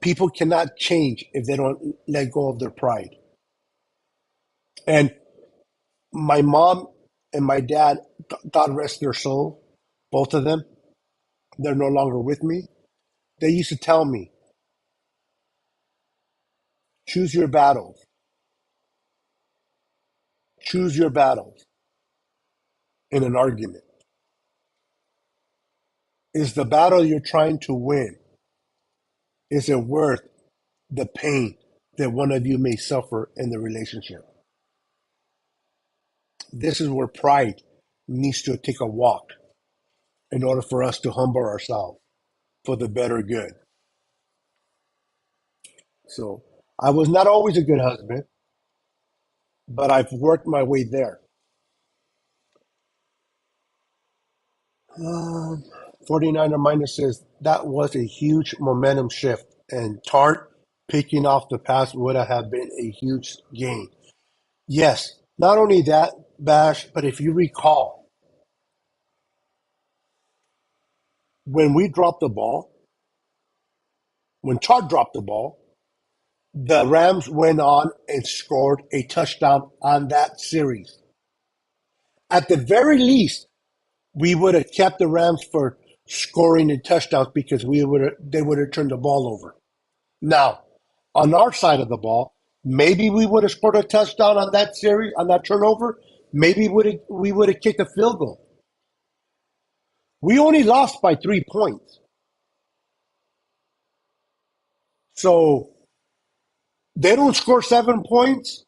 People cannot change if they don't let go of their pride. And my mom and my dad, God rest their soul, both of them, they're no longer with me. They used to tell me, choose your battles, choose your battles in an argument. Is the battle you're trying to win, is it worth the pain that one of you may suffer in the relationship? This is where pride needs to take a walk in order for us to humble ourselves for the better good. So I was not always a good husband, but I've worked my way there. Um, 49er minuses, that was a huge momentum shift. And Tart picking off the pass would have been a huge gain. Yes, not only that, Bash, but if you recall, when we dropped the ball, when Tart dropped the ball, the Rams went on and scored a touchdown on that series. At the very least, we would have kept the Rams for scoring the touchdowns because they would have turned the ball over. Now, on our side of the ball, maybe we would have scored a touchdown on that series, on that turnover. Maybe we would have kicked a field goal. We only lost by 3 points. So they don't score 7 points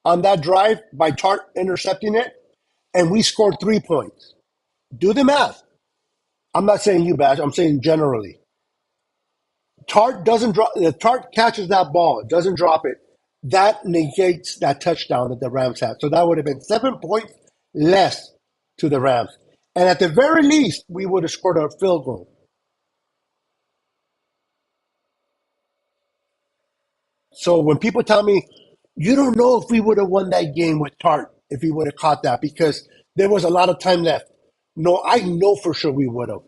on that drive by Tart intercepting it, and we scored 3 points. Do the math. I'm not saying you, Bash. I'm saying generally. Tart doesn't drop. The Tart catches that ball, doesn't drop it. That negates that touchdown that the Rams had. So that would have been 7 points less to the Rams. And at the very least, we would have scored a field goal. So when people tell me, you don't know if we would have won that game with Tart if he would have caught that because there was a lot of time left. No, I know for sure we would have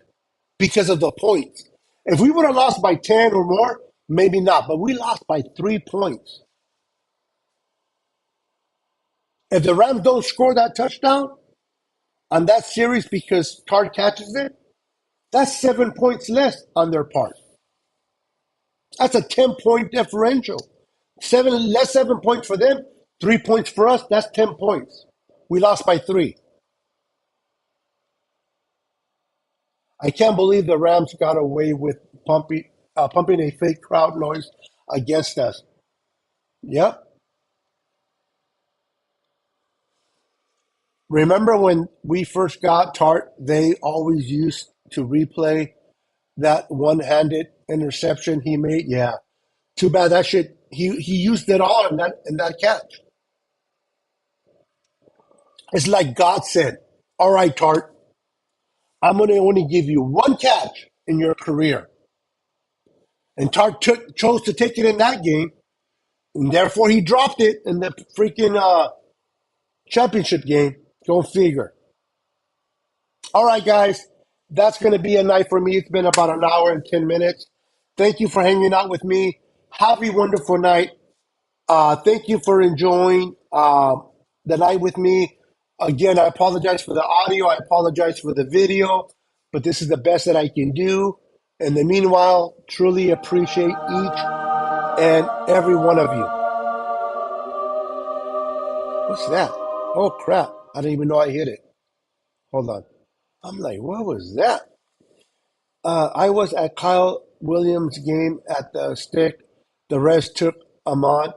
because of the points. If we would have lost by 10 or more, maybe not. But we lost by 3 points. If the Rams don't score that touchdown on that series because Tart catches it, that's 7 points less on their part. That's a 10-point differential. 7 points for them, 3 points for us. That's 10 points. We lost by 3. I can't believe the Rams got away with pumping a fake crowd noise against us. Yep. Remember when we first got Tart? They always used to replay that one-handed interception he made. Yeah. Too bad that shit. He used it all in that catch. It's like God said, "All right, Tart, I'm going to only give you one catch in your career." And Tart chose to take it in that game, and therefore he dropped it in the freaking championship game. Go figure. All right, guys, that's going to be a night for me. It's been about an hour and 10 minutes. Thank you for hanging out with me. Have a wonderful night. Thank you for enjoying the night with me. Again, I apologize for the audio. I apologize for the video, but this is the best that I can do. In the meanwhile, truly appreciate each and every one of you. What's that? Oh, crap. I didn't even know I hit it. Hold on. I'm like, what was that? I was at Kyle Williams' game at the stick. The rest took Ahmad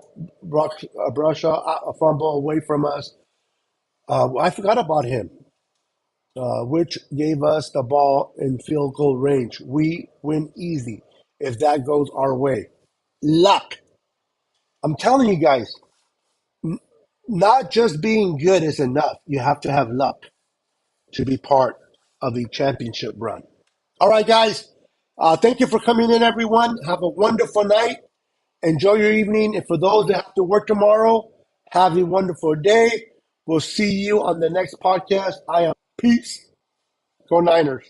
Brushaw, a fumble away from us. I forgot about him, which gave us the ball in field goal range. We win easy if that goes our way. Luck. I'm telling you guys, not just being good is enough. You have to have luck to be part of a championship run. All right, guys. Thank you for coming in, everyone. Have a wonderful night. Enjoy your evening. And for those that have to work tomorrow, have a wonderful day. We'll see you on the next podcast. I am peace. Go Niners.